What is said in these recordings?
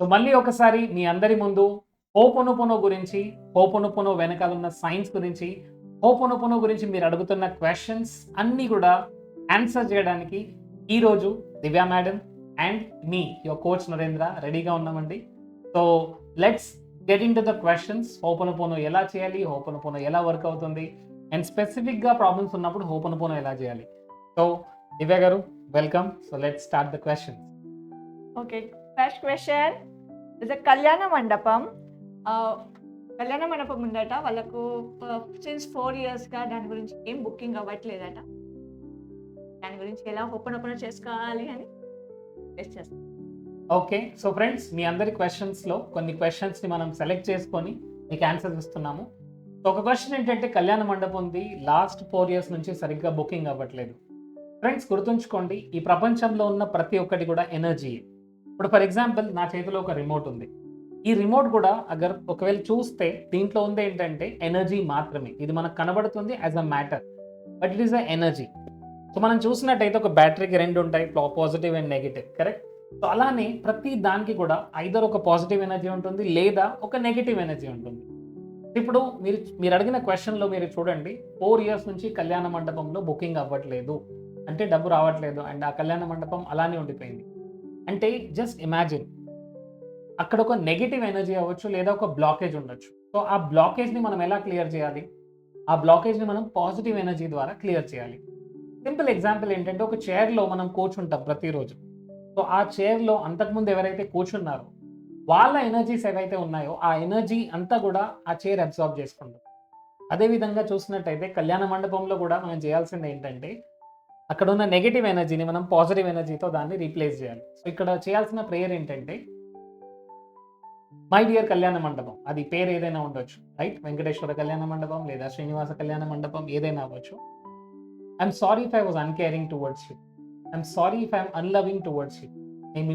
So మళ్ళీ ఒకసారి మీ అందరి ముందు హోపోనోపోనో గురించి, హోపోనోపోనో వెనకాల ఉన్న సైన్స్ గురించి, హోపోనోపోనో గురించి మీరు అడుగుతున్న క్వెషన్స్ అన్నీ కూడా ఆన్సర్ చేయడానికి ఈరోజు దివ్య మేడం అండ్ మీ యువర్ కోచ్ నరేంద్ర రెడీగా ఉన్నామండి. So let's get into the questions. Ho'oponopono ఎలా చేయాలి, హోపోనోపోనో ఎలా వర్క్ అవుతుంది, అండ్ స్పెసిఫిక్గా ప్రాబ్లమ్స్ ఉన్నప్పుడు హోపోనోపోనో ఎలా చేయాలి. సో దివ్య గారు welcome. So let's start the questions. Okay, first question is కళ్యాణ మండపం. కళ్యాణ మండపం ఉందట వాళ్ళకు సిన్స్ 4 yearsగా దాని గురించి ఏం బుకింగ్ అవ్వట్లేదట. దాని గురించి ఎలా ఓపెన్ చేసుకోవాలి అని టెస్ట్ చేస్తాం. ఓకే, సో ఫ్రెండ్స్ మీ అందరి క్వశ్చన్స్లో కొన్ని క్వశ్చన్స్ని మనం సెలెక్ట్ చేసుకొని మీకు ఆన్సర్స్ ఇస్తున్నాము. సో ఒక క్వశ్చన్ ఏంటంటే కళ్యాణ మండపం ఉంది, లాస్ట్ 4 years నుంచి సరిగ్గా బుకింగ్ అవ్వట్లేదు. ఫ్రెండ్స్ గుర్తుంచుకోండి, ఈ ప్రపంచంలో ఉన్న ప్రతి ఒక్కటి కూడా ఎనర్జీ. ఇప్పుడు ఫర్ ఎగ్జాంపుల్ నా చేతిలో ఒక రిమోట్ ఉంది. ఈ రిమోట్ కూడా ఒకవేళ చూస్తే దీంట్లో ఉంది ఏంటంటే ఎనర్జీ మాత్రమే. ఇది మనకు కనబడుతుంది as a matter, but it is a energy. So మనం చూసినట్టయితే ఒక బ్యాటరీకి 2 ఉంటాయి, positive and negative, correct? So అలానే ప్రతి దానికి కూడా ఐదర్ ఒక పాజిటివ్ ఎనర్జీ ఉంటుంది లేదా ఒక నెగిటివ్ ఎనర్జీ ఉంటుంది. ఇప్పుడు మీరు అడిగిన క్వశ్చన్లో మీరు చూడండి, 4 years నుంచి కళ్యాణ మండపంలో బుకింగ్ అవ్వట్లేదు అంటే డబ్బు రావట్లేదు అండ్ ఆ కళ్యాణ మండపం అలానే ఉండిపోయింది అంటే జస్ట్ ఇమాజిన్ అక్కడ ఒక నెగిటివ్ ఎనర్జీ అవ్వచ్చు లేదా ఒక బ్లాకేజ్ ఉండొచ్చు. సో ఆ బ్లాకేజ్ని మనం ఎలా క్లియర్ చేయాలి? ఆ బ్లాకేజ్ని మనం పాజిటివ్ ఎనర్జీ ద్వారా క్లియర్ చేయాలి. సింపుల్ ఎగ్జాంపుల్ ఏంటంటే ఒక చైర్లో మనం కూర్చుంటాం ప్రతిరోజు. సో ఆ చైర్లో అంతకుముందు ఎవరైతే కూర్చున్నారో వాళ్ళ ఎనర్జీస్ ఏవైతే ఉన్నాయో ఆ ఎనర్జీ అంతా కూడా ఆ చైర్ అబ్జార్బ్ చేసుకుంటాం. అదేవిధంగా చూసినట్టయితే కళ్యాణ మండపంలో కూడా మనం చేయాల్సింది ఏంటంటే అక్కడ ఉన్న నెగిటివ్ ఎనర్జీని మనం పాజిటివ్ ఎనర్జీతో దాన్ని రీప్లేస్ చేయాలి. సో ఇక్కడ చేయాల్సిన ప్రేయర్ ఏంటంటే మై డియర్ కళ్యాణ మండపం, అది పేరు ఏదైనా ఉండొచ్చు, రైట్? వెంకటేశ్వర కళ్యాణ మండపం లేదా శ్రీనివాస కళ్యాణ మండపం ఏదైనా అవ్వచ్చు. I'm sorry if I was uncaring towards you. I'm sorry if I'm unloving towards you. నేను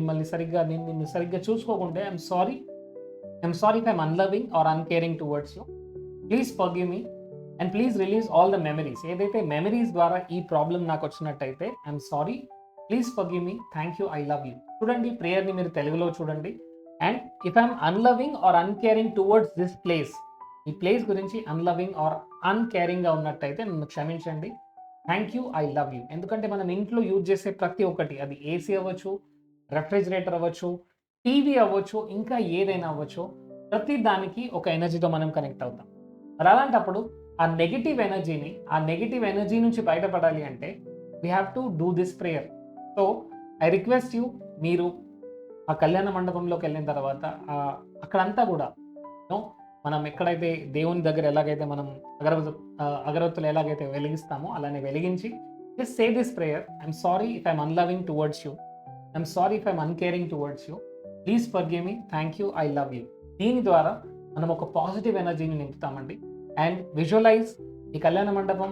నిన్ను సరిగ్గా చూసుకోకుంటే I'm sorry if I'm unloving or uncaring towards you. Please forgive me and please release all the memories. ఏదైతే memories ద్వారా ఈ problem నాకు వచ్చినట్టయితే I'm sorry, please forgive me, thank you, I love you. చూడండి, ప్రేయర్ని మీరు తెలుగులో చూడండి. And if I'm unloving or uncaring towards this place, ఈ ప్లేస్ గురించి అన్లవింగ్ ఆర్ అన్కేరింగ్గా ఉన్నట్టయితే నన్ను క్షమించండి, thank you, I love you. ఎందుకంటే మనం ఇంట్లో యూజ్ చేసే ప్రతి ఒక్కటి, అది ఏసీ అవ్వచ్చు, రెఫ్రిజిరేటర్ అవ్వచ్చు, టీవీ అవ్వచ్చు, ఇంకా ఏదైనా అవ్వచ్చు, ప్రతి దానికి ఒక ఎనర్జీతో మనం కనెక్ట్ అవుతాం. మరి అలాంటప్పుడు ఆ నెగిటివ్ ఎనర్జీ నుంచి బయటపడాలి అంటే we have to do this prayer. So I request you, మీరు ఆ కళ్యాణ మండపంలోకి వెళ్ళిన తర్వాత అక్కడంతా కూడా మనం ఎక్కడైతే దేవుని దగ్గర ఎలాగైతే మనం అగరవత్తులు ఎలాగైతే వెలిగిస్తామో అలానే వెలిగించి just say this prayer, I'm sorry if I'm unloving towards you, I'm sorry if I'm uncaring towards you, please forgive me, thank you, I love you. దీని ద్వారా మనం ఒక పాజిటివ్ ఎనర్జీని నింపుతామండి. అండ్ విజువలైజ్, ఈ కళ్యాణ మండపం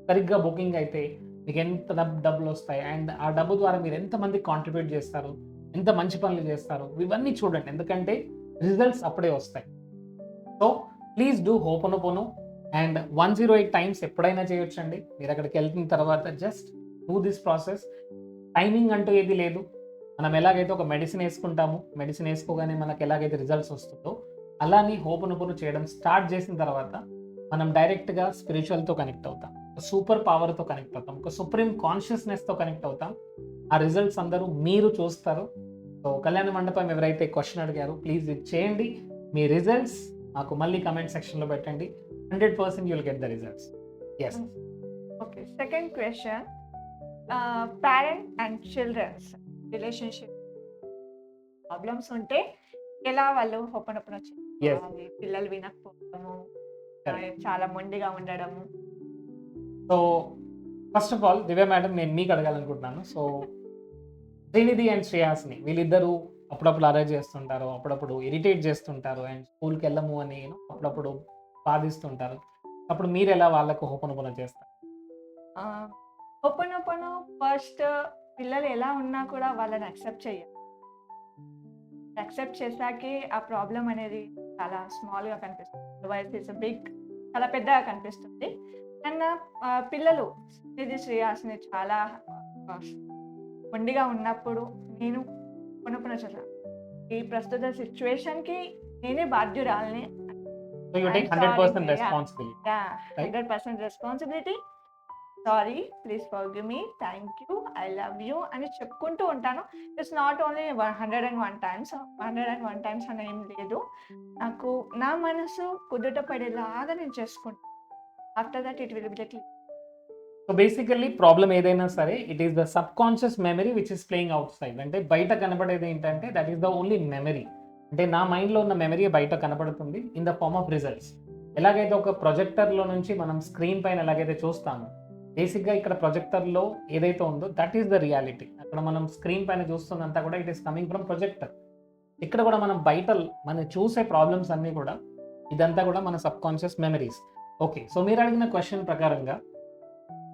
సరిగ్గా బుకింగ్ అయితే మీకు ఎంత డబ్బులు వస్తాయి అండ్ ఆ డబ్బు ద్వారా మీరు ఎంతమందికి కాంట్రిబ్యూట్ చేస్తారు, ఎంత మంచి పనులు చేస్తారు, ఇవన్నీ చూడండి, ఎందుకంటే రిజల్ట్స్ అప్పుడే వస్తాయి. So please do hooponopono and 108 times ఎప్పుడైనా చేయొచ్చండి. మీరు అక్కడికి వెళ్ళిన తర్వాత just do this process. Timing అంటూ ఏది లేదు. మనం ఎలాగైతే ఒక మెడిసిన్ వేసుకుంటామో, మెడిసిన్ వేసుకోగానే మనకు ఎలాగైతే రిజల్ట్స్ వస్తుందో అలానే హోపోనోపోనో చేయడం స్టార్ట్ చేసిన తర్వాత మనం డైరెక్ట్గా స్పిరిచువల్తో కనెక్ట్ అవుతాం, సూపర్ పవర్తో కనెక్ట్ అవుతాం, ఒక సుప్రీం కాన్షియస్నెస్తో కనెక్ట్ అవుతాం. ఆ రిజల్ట్స్ అందరూ మీరు చూస్తారు. సో కళ్యాణ మండపం ఎవరైతే క్వశ్చన్ అడిగారో ప్లీజ్ ఇది చేయండి. మీ రిజల్ట్స్ మాకు మళ్ళీ కమెంట్ సెక్షన్లో పెట్టండి. 100% you will get the results. Yes. Okay, second question, parent and childrens relationship problems ఉంటే ఎలా వాళ్ళు ఓపెన్ చేసుకోవాలి? పిల్లలు వినకపోవడము, చాలా మొండిగా ఉండడము. So first of all Divya madam, నేను మీకు అడగాలనుకుంటున్నాను. సో శ్రీనిధి అండ్ శ్రేయాస్ని వీళ్ళిద్దరూ అప్పుడప్పుడు అరేంజ్ చేస్తుంటారు, అప్పుడప్పుడు ఇరిటేట్ చేస్తుంటారు అండ్ స్కూల్కి వెళ్ళము అని అప్పుడప్పుడు బాధిస్తుంటారు. అప్పుడు మీరు ఎలా వాళ్ళకు హోపోనోపోనో చేస్తారు? హోపోనోపోనో ఫస్ట్ పిల్లలు ఎలా ఉన్నా కూడా వాళ్ళని యాక్సెప్ట్ చేశాకే ఆ ప్రాబ్లం అనేది చాలా స్మాల్గా కనిపిస్తుంది, అదర్వైజ్ ఇట్స్ బిగ్, చాలా పెద్దగా కనిపిస్తుంది. అండ్ పిల్లలు ఇది శ్రేయాస్ని చాలా మొండిగా ఉన్నప్పుడు నేను హోపోనోపోనో చేశాను, ఈ ప్రస్తుత సిచ్యువేషన్‌కి నేనే బాధ్యురాలిని. So you take I'm sorry. 100% Yeah. Responsibility. Yeah, Right. 100% responsibility. Sorry, please forgive me, thank you, I love you అని చెప్పుకుంటూ ఉంటాను. It's not only 101 times, 101 times అని ఏం లేదు. నాకు నా మనసు కుదుట పడేలాగా నేను చేసుకుంటాను. After that it will be clear. So basically problem ఏదైనా సరే it is the subconscious memory which is playing outside. అంటే బయట కనబడేది ఏంటంటే that is the only memory. అంటే నా మైండ్లో ఉన్న మెమరీ బయట కనబడుతుంది in the form of results. ఎలాగైతే ఒక ప్రొజెక్టర్లో నుంచి మనం స్క్రీన్ పైన ఎలాగైతే చూస్తామో బేసిక్గా ఇక్కడ ప్రొజెక్టర్లో ఏదైతే ఉందో దట్ ఈస్ ద రియాలిటీ. అక్కడ మనం స్క్రీన్ పైన చూస్తుందంతా కూడా it is coming from projector. ఇక్కడ కూడా మనం బయట మనం చూసే ప్రాబ్లమ్స్ అన్నీ కూడా ఇదంతా కూడా మన sub conscious memories. Okay, so మీరు అడిగిన క్వశ్చన్ ప్రకారంగా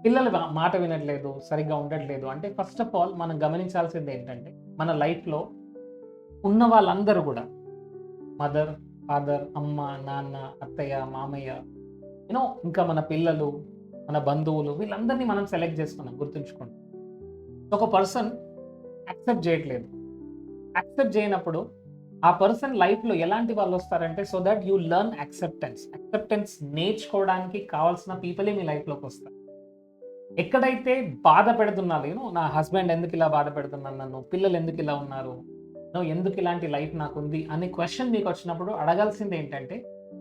పిల్లలు మాట వినట్లేదు, సరిగ్గా ఉండట్లేదు అంటే ఫస్ట్ ఆఫ్ ఆల్ మనం గమనించాల్సింది ఏంటంటే మన లైఫ్లో ఉన్న వాళ్ళందరూ కూడా మదర్, ఫాదర్, అమ్మ, నాన్న, అత్తయ్య, మామయ్య, యూనో ఇంకా మన పిల్లలు, మన బంధువులు, వీళ్ళందరినీ మనం సెలెక్ట్ చేసుకున్నాం. గుర్తుంచుకోండి, ఒక పర్సన్ యాక్సెప్ట్ చేయట్లేదు. యాక్సెప్ట్ చేయనప్పుడు ఆ పర్సన్ లైఫ్లో ఎలాంటి వాళ్ళు వస్తారంటే so that you learn acceptance నేర్చుకోవడానికి కావాల్సిన పీపులే మీ లైఫ్లోకి వస్తారు. ఎక్కడైతే బాధ పెడుతున్నారు, యూనో నా హస్బెండ్ ఎందుకు ఇలా బాధ పెడుతున్నాను, నన్ను పిల్లలు ఎందుకు ఇలా ఉన్నారు, ఎందుకు ఇలాంటి లైఫ్ నాకు ఉంది అనే క్వశ్చన్ మీకు వచ్చినప్పుడు అడగాల్సింది ఏంటంటే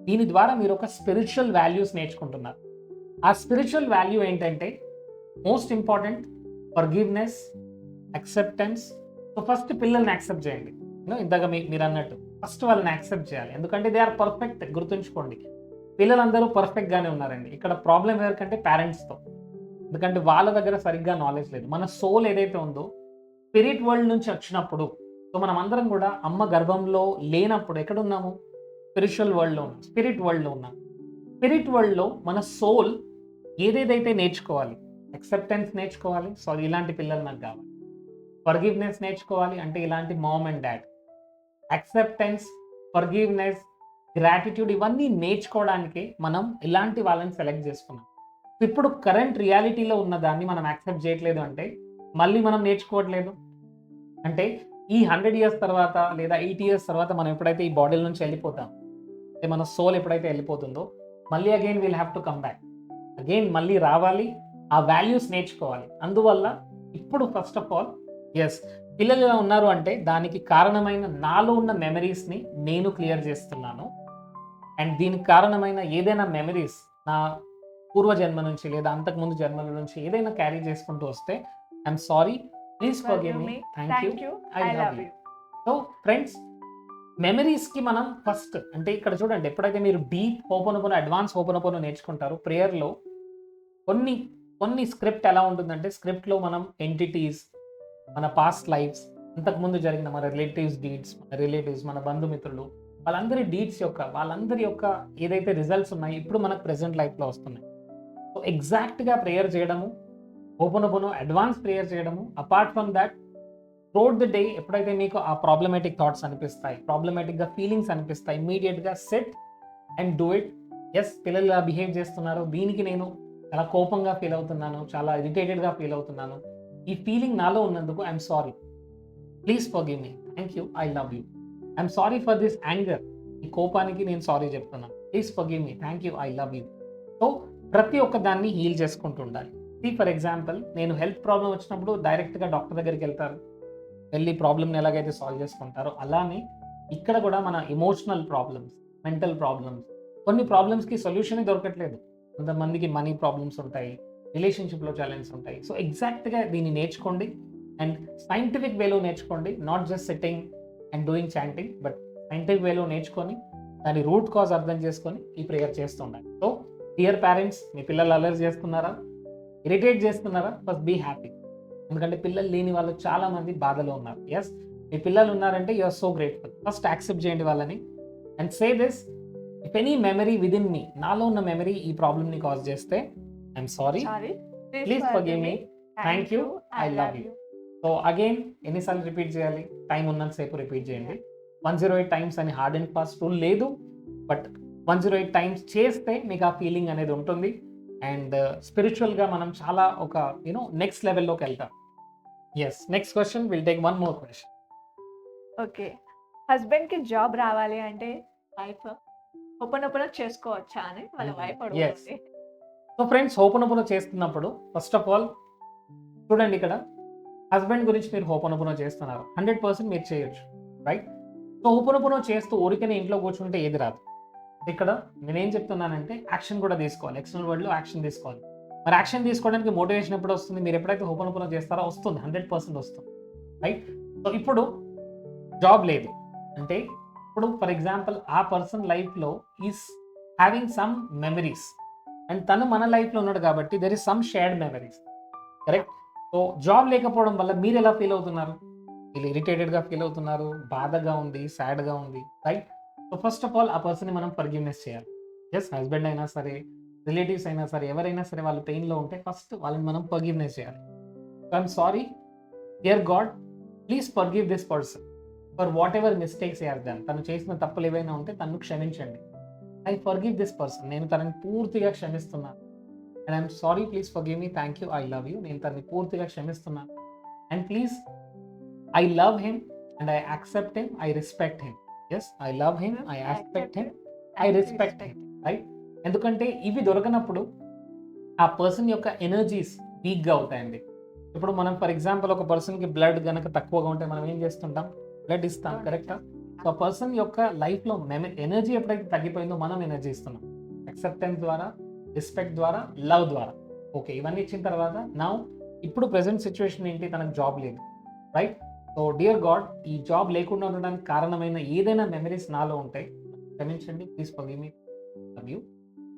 దీని ద్వారా మీరు ఒక స్పిరిచువల్ వాల్యూస్ నేర్చుకుంటున్నారు. ఆ స్పిరిచువల్ వాల్యూ ఏంటంటే most important forgiveness, acceptance. So first పిల్లల్ని యాక్సెప్ట్ చేయండి. ఇందాక మీరు అన్నట్టు ఫస్ట్ వాళ్ళని యాక్సెప్ట్ చేయాలి. ఎందుకంటే దే ఆర్ పర్ఫెక్ట్. గుర్తుంచుకోండి, పిల్లలందరూ పర్ఫెక్ట్గానే ఉన్నారండి. ఇక్కడ ప్రాబ్లం ఎవరికంటే పేరెంట్స్తో. ఎందుకంటే వాళ్ళ దగ్గర సరిగ్గా నాలెడ్జ్ లేదు. మన సోల్ ఏదైతే ఉందో స్పిరిట్ వరల్డ్ నుంచి వచ్చినప్పుడు, సో మనం అందరం కూడా అమ్మ గర్భంలో లేనప్పుడు ఎక్కడున్నాము? స్పిరిచువల్ వరల్డ్లో ఉన్నాం, స్పిరిట్ వరల్డ్లో ఉన్నాం. స్పిరిట్ వరల్డ్లో మన సోల్ ఏదేదైతే నేర్చుకోవాలి, యాక్సెప్టెన్స్ నేర్చుకోవాలి, సో ఇలాంటి పిల్లలు నాకు కావాలి. ఫర్గివ్నెస్ నేర్చుకోవాలి అంటే ఇలాంటి mom and dad. Acceptance, forgiveness, gratitude ఇవన్నీ నేర్చుకోవడానికి మనం ఇలాంటి వాళ్ళని సెలెక్ట్ చేసుకున్నాం. ఇప్పుడు కరెంట్ రియాలిటీలో ఉన్న దాన్ని మనం యాక్సెప్ట్ చేయట్లేదు అంటే మళ్ళీ మనం నేర్చుకోవట్లేదు. అంటే ఈ 100 years తర్వాత లేదా 80 years తర్వాత మనం ఎప్పుడైతే ఈ బాడీ నుంచి వెళ్ళిపోతాం, అంటే మన సోల్ ఎప్పుడైతే వెళ్ళిపోతుందో మళ్ళీ again will have to come back. Again మళ్ళీ రావాలి, ఆ వాల్యూస్ నేర్చుకోవాలి. అందువల్ల ఇప్పుడు ఫస్ట్ ఆఫ్ ఆల్ పిల్లలు ఎలా ఉన్నారు అంటే దానికి కారణమైన నాలో ఉన్న మెమరీస్ని నేను క్లియర్ చేస్తున్నాను. అండ్ దీనికి కారణమైన ఏదైనా మెమరీస్ నా పూర్వజన్మ నుంచి లేదా అంతకుముందు జన్మల నుంచి ఏదైనా క్యారీ చేసుకుంటూ వస్తే I'm sorry, please forgive me, thank you, I love you. So friends, మెమరీస్కి మనం ఫస్ట్ అంటే ఇక్కడ చూడండి, ఎప్పుడైతే మీరు డీప్ హోపోనోపోనో, అడ్వాన్స్ హోపోనోపోనో నేర్చుకుంటారో ప్రేయర్లో కొన్ని స్క్రిప్ట్ ఎలా ఉంటుందంటే స్క్రిప్ట్లో మనం ఎంటిటీస్, మన పాస్ట్ లైఫ్స్, అంతకుముందు జరిగిన మన రిలేటివ్స్, మన బంధుమిత్రులు, వాళ్ళందరి యొక్క ఏదైతే రిజల్ట్స్ ఉన్నాయో ఇప్పుడు మనకు ప్రెసెంట్ లైఫ్లో వస్తున్నాయి. సో ఎగ్జాక్ట్గా ప్రేయర్ చేయడము, హోపోనోపోనో అడ్వాన్స్ ప్రేయర్ చేయడము. Apart from that throughout the day ఎప్పుడైతే మీకు ఆ ప్రాబ్లమేటిక్ థాట్స్ అనిపిస్తాయి, ప్రాబ్లమేటిక్గా ఫీలింగ్స్ అనిపిస్తాయి, ఇమీడియట్గా సెట్ అండ్ డూ ఇట్. పిల్లలు ఇలా బిహేవ్ చేస్తున్నారు, దీనికి నేను చాలా కోపంగా ఫీల్ అవుతున్నాను, చాలా ఇరిటేటెడ్గా ఫీల్ అవుతున్నాను, ఈ ఫీలింగ్ నాలో ఉన్నందుకు I'm sorry, please forgive me, thank you, I love you. I'm sorry for this anger, ఈ కోపానికి నేను సారీ చెప్తున్నాను, please forgive me, thank you, I love you. So ప్రతి ఒక్క దాన్ని హీల్ చేసుకుంటూ ఉండాలి. ఫర్ ఎగ్జాంపుల్, నేను హెల్త్ ప్రాబ్లం వచ్చినప్పుడు డైరెక్ట్గా డాక్టర్ దగ్గరికి వెళ్ళి ప్రాబ్లమ్ని ఎలాగైతే సాల్వ్ చేసుకుంటారో అలానే ఇక్కడ కూడా మన ఎమోషనల్ ప్రాబ్లమ్స్, మెంటల్ ప్రాబ్లమ్స్, కొన్ని ప్రాబ్లమ్స్కి సొల్యూషన్ దొరకట్లేదు. కొంతమందికి మనీ ప్రాబ్లమ్స్ ఉంటాయి, రిలేషన్షిప్లో ఛాలెంజెస్ ఉంటాయి. సో ఎగ్జాక్ట్గా దీన్ని నేర్చుకోండి అండ్ సైంటిఫిక్ వేలో నేర్చుకోండి. Not just sitting and doing chanting, but scientific వేలో నేర్చుకొని దాని రూట్ కాజ్ అర్థం చేసుకొని ఈ ప్రేయర్ చేస్తుండాలి. సో డియర్ పేరెంట్స్, మీ పిల్లలు అలర్ట్ చేస్తున్నారా, ఇరిటేట్ చేస్తున్నారా? First be happy. ఎందుకంటే పిల్లలు లేని వాళ్ళు చాలామంది బాధలో ఉన్నారు. మీ పిల్లలు ఉన్నారంటే you are so grateful. First accept చేయండి వాళ్ళని and say this, if any memory within me, నాలో ఉన్న మెమరీ ఈ ప్రాబ్లమ్ని కాజ్ చేస్తే I'm sorry, please forgive me, thank you, I love you. So again ఎన్నిసార్లు రిపీట్ చేయాలి? టైం ఉన్నంతసేపు రిపీట్ చేయండి. 108 times అని హార్డ్ అండ్ ఫాస్ట్ రూల్ లేదు, బట్ 108 times చేస్తే మీకు ఆ ఫీలింగ్ అనేది ఉంటుంది అండ్ స్పిరిచువల్గా మనం చాలా ఒక నెక్స్ట్ లెవెల్లోకి వెళ్తాం. Next question, will take one more question. Okay, హస్బెండ్‌కి జాబ్ రావాలి అంటే వైఫ్ ఓపెన్ చేసుకోవచ్చా అని వాళ్ళ వైఫ్ Yes. అడుగుతుంది. సో ఫ్రెండ్స్, హోపనోపోనో చేస్తున్నప్పుడు ఫస్ట్ ఆఫ్ ఆల్ చూడండి, ఇక్కడ హస్బెండ్ గురించి మీరు హోపనోపోనో చేస్తున్నారు, 100% మీరు చేయొచ్చు, రైట్? సో హోపనోపోనో చేస్తూ ఊరికనే ఇంట్లో కూర్చుంటే ఏది రాదు. ఇక్కడ నేనేం చెప్తున్నానంటే యాక్షన్ కూడా తీసుకోవాలి, ఎక్స్టర్నల్ వరల్డ్లో యాక్షన్ తీసుకోవాలి. మరి యాక్షన్ తీసుకోవడానికి మోటివేషన్ ఎప్పుడు వస్తుంది? మీరు ఎప్పుడైతే హోపనోపోనో చేస్తారో వస్తుంది, 100% వస్తుంది, రైట్? సో ఇప్పుడు జాబ్ లేదు అంటే, ఇప్పుడు ఫర్ ఎగ్జాంపుల్ ఆ పర్సన్ లైఫ్లో is having some memories and తను మన లైఫ్లో ఉన్నాడు కాబట్టి there is some shared memories, correct? So job లేకపోవడం వల్ల మీరు ఎలా ఫీల్ అవుతున్నారు? వీళ్ళు ఇరిటేటెడ్గా ఫీల్ అవుతున్నారు, బాధగా ఉంది, సాడ్గా ఉంది, right? So first of all ఆ పర్సన్ని మనం ఫర్గివ్నెస్ చేయాలి. ఎస్, హస్బెండ్ అయినా సరే, రిలేటివ్స్ అయినా సరే, ఎవరైనా సరే వాళ్ళు పెయిన్లో ఉంటే ఫస్ట్ వాళ్ళని మనం ఫర్గివ్నెస్ చేయాలి. So I'm sorry, dear God, please forgive this person for what ever mistakes has done. తను చేసిన తప్పులు ఏవైనా ఉంటే తను క్షమించండి. ఐ ఫర్గివ్ దిస్ పర్సన్, నేను తనని పూర్తిగా క్షమిస్తున్నాను. And I'm sorry, please forgive me, thank you, I love you. నేను తనని పూర్తిగా క్షమిస్తున్నాను. And please, I love him and I accept him, I respect him. Yes, I love him, I accept him, I respect him, right? ఎందుకంటే ఇవి దొరకనప్పుడు ఆ person యొక్క energies వీక్గా అవుతాయండి. ఇప్పుడు మనం ఫర్ ఎగ్జాంపుల్ ఒక పర్సన్కి బ్లడ్ కనుక తక్కువగా ఉంటే మనం ఏం చేస్తుంటాం? బ్లడ్ ఇస్తాం, కరెక్టా? సో ఆ పర్సన్ యొక్క లైఫ్లో ఎనర్జీ ఎప్పుడైతే తగ్గిపోయిందో మనం ఎనర్జీ ఇస్తున్నాం, యాక్సెప్టెన్స్ ద్వారా, రెస్పెక్ట్ ద్వారా, లవ్ ద్వారా. ఓకే, ఇవన్నీ ఇచ్చిన తర్వాత నౌ ఇప్పుడు ప్రెసెంట్ సిచ్యువేషన్ ఏంటి? తనకు జాబ్ లేదు, రైట్? సో డియర్ గాడ్, ఈ జాబ్ లేకుండా ఉండడానికి కారణమైన ఏదైనా మెమరీస్ నాలో ఉంటాయి, క్షమించండి, please forgive me, love you.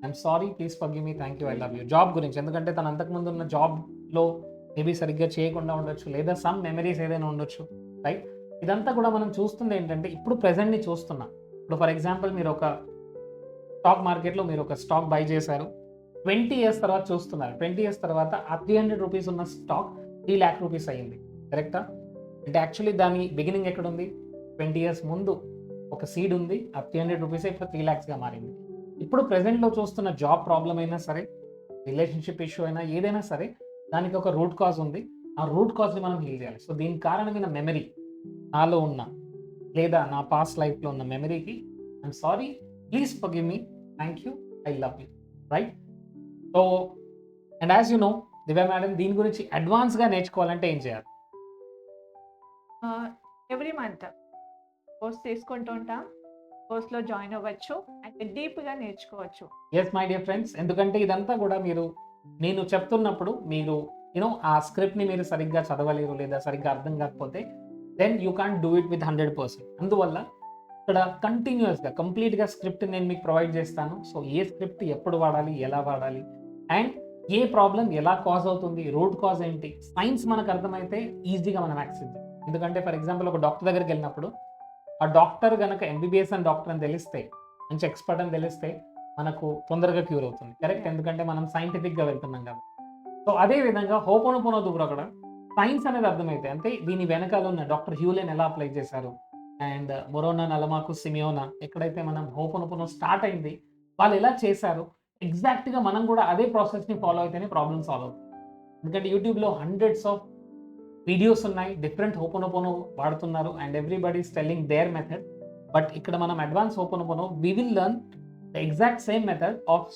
I'm sorry, please forgive me, thank you, I love you. Job గురించి, ఎందుకంటే తను అంతకుముందు ఉన్న జాబ్లో మేబీ సరిగ్గా చేయకుండా ఉండొచ్చు, లేదా సమ్ మెమరీస్ ఏదైనా ఉండొచ్చు, రైట్? ఇదంతా కూడా మనం చూస్తుంది ఏంటంటే ఇప్పుడు ప్రెసెంట్ని చూస్తున్నాం. ఇప్పుడు ఫర్ ఎగ్జాంపుల్ మీరు ఒక స్టాక్ మార్కెట్లో మీరు ఒక స్టాక్ బై చేశారు, 20 years తర్వాత చూస్తున్నారు, 20 years తర్వాత ఆ 300 రూపీస్ ఉన్న స్టాక్ 3 lakh రూపీస్ అయ్యింది, కరెక్టా? అంటే యాక్చువల్లీ దాని బిగినింగ్ ఎక్కడ ఉంది? 20 years ముందు ఒక సీడ్ ఉంది, ఆ 300 రూపీస్ ఇప్పుడు 3 lakhsగా మారింది. ఇప్పుడు ప్రెసెంట్లో చూస్తున్న జాబ్ ప్రాబ్లం అయినా సరే, రిలేషన్షిప్ ఇష్యూ అయినా ఏదైనా సరే, దానికి ఒక రూట్ కాజ్ ఉంది. ఆ రూట్ కాజ్ని మనం హీల్ చేయాలి. సో దీనికి కారణమైన మెమరీ నాలో ఉన్న, లేదా నా పాస్ట్ లైఫ్లో ఉన్న మెమరీకి I'm sorry, please forgive me, thank you, I love you, right? So and as you know Divya madam, దీని గురించి అడ్వాన్స్గా నేర్చుకోవాలంటే ఏం చేయాలి? ఎవ్రీ మంత్ కోర్స్ తీసుకుంటూ ఉంటాం, కోర్స్లో జాయిన్ అవ్వచ్చు అండ్ డీప్గా నేర్చుకోవచ్చు. ఎస్ మై డియర్ ఫ్రెండ్స్, ఎందుకంటే ఇదంతా కూడా మీరు నేను చెప్తున్నప్పుడు మీరు ఆ స్క్రిప్ట్ని మీరు సరిగ్గా చదవలేరు, లేదా సరిగ్గా అర్థం కాకపోతే then you can't do it with 100%. అందువల్ల ఇక్కడ కంటిన్యూస్గా కంప్లీట్గా స్క్రిప్ట్ నేను మీకు ప్రొవైడ్ చేస్తాను. సో ఏ స్క్రిప్ట్ ఎప్పుడు వాడాలి, ఎలా వాడాలి, అండ్ ఏ ప్రాబ్లం ఎలా కాజ్ అవుతుంది, రూట్ కాజ్ ఏంటి, సైన్స్ మనకు అర్థమైతే ఈజీగా మనం యాక్సెస్ చేయాలి. ఎందుకంటే ఫర్ ఎగ్జాంపుల్ ఒక డాక్టర్ దగ్గరికి వెళ్ళినప్పుడు ఆ డాక్టర్ కనుక ఎంబీబీఎస్ అని డాక్టర్ అని తెలిస్తే, మంచి ఎక్స్పర్ట్ అని తెలిస్తే మనకు తొందరగా క్యూర్ అవుతుంది, కరెక్ట్? ఎందుకంటే మనం సైంటిఫిక్గా వెళ్తున్నాం కదా. సో అదే విధంగా హోపోనోపోనో కూడా కూడా సైన్స్ అనేది అర్థమైతే, అంటే దీని వెనకాల ఉన్న డాక్టర్ హ్యూలెన్ ఎలా అప్లై చేశారు, అండ్ మొరోనా నలమాకు సిమియోనా ఎక్కడైతే మనం హోపోనోపోనో స్టార్ట్ అయింది వాళ్ళు ఎలా చేశారు, ఎగ్జాక్ట్గా మనం కూడా అదే ప్రాసెస్ని ఫాలో అయితేనే ప్రాబ్లమ్ సాల్వ్ అవుతుంది. ఎందుకంటే యూట్యూబ్లో హండ్రెడ్స్ ఆఫ్ వీడియోస్ ఉన్నాయి, డిఫరెంట్ హోపోనోపోనో వాడుతున్నారు and everybody is telling their method. But ఇక్కడ మనం advance ho'oponopono we will learn the exact same method of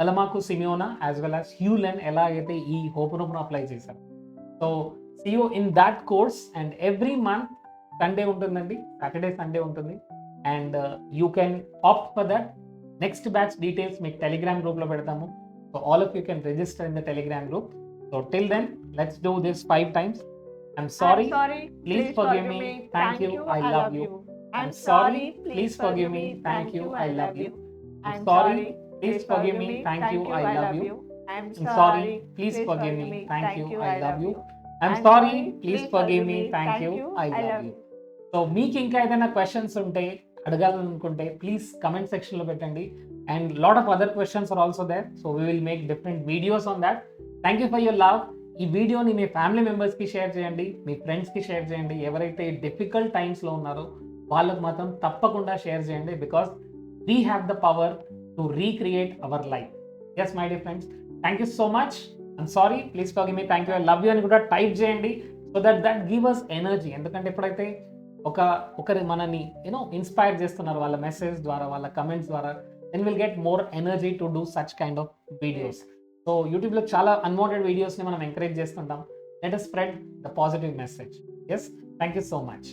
నలమాకు Simeona as well as Hew Len ఎలా అయితే ఈ హోపోనోపోనో అప్లై చేశారు. So see you in that course. And every month Sunday ఉంటుందండి, Saturday Sunday ఉంటుంది. And you can opt for that. Next batch details మీకు Telegram గ్రూప్లో పెడతాము. So all of you can register in the Telegram group. So till then, let's do this 5 times. I'm sorry, please forgive me, thank you, I love you. I'm sorry, please forgive me, thank you, I love you. I'm sorry, please forgive me, thank you, I love you. I'm sorry, please forgive me, thank you, I love you. I'm sorry, please forgive me, thank you, I love you. So మీకు ఇంకా ఏదైనా questions ఉంటే అడగాలనుకుంటే please comment సెక్షన్లో పెట్టండి. And lot of other questions are also there. So we will make different videos on that. Thank you for your love. ఈ వీడియోని మీ family మెంబర్స్కి share చేయండి, మీ ఫ్రెండ్స్కి షేర్ చేయండి. ఎవరైతే డిఫికల్ట్ టైమ్స్లో ఉన్నారో వాళ్ళకు మాత్రం తప్పకుండా షేర్ చేయండి. Because we have the power to recreate our life. Yes my dear friends, thank you so much. I'm sorry, please forgive me, thank you, I love you అని కూడా టైప్ చేయండి. So that give us energy. ఎందుకంటే ఎప్పుడైతే ఒకరి మనని inspire చేస్తున్నారు వాళ్ళ message ద్వారా, వాళ్ళ కమెంట్స్ ద్వారా, then will get more energy to do such kind of videos. So యూట్యూబ్లో చాలా అన్వాంటెడ్ వీడియోస్ని మనం ఎంకరేజ్ చేస్తుంటాం. Let us spread the positive message. Yes, thank you so much.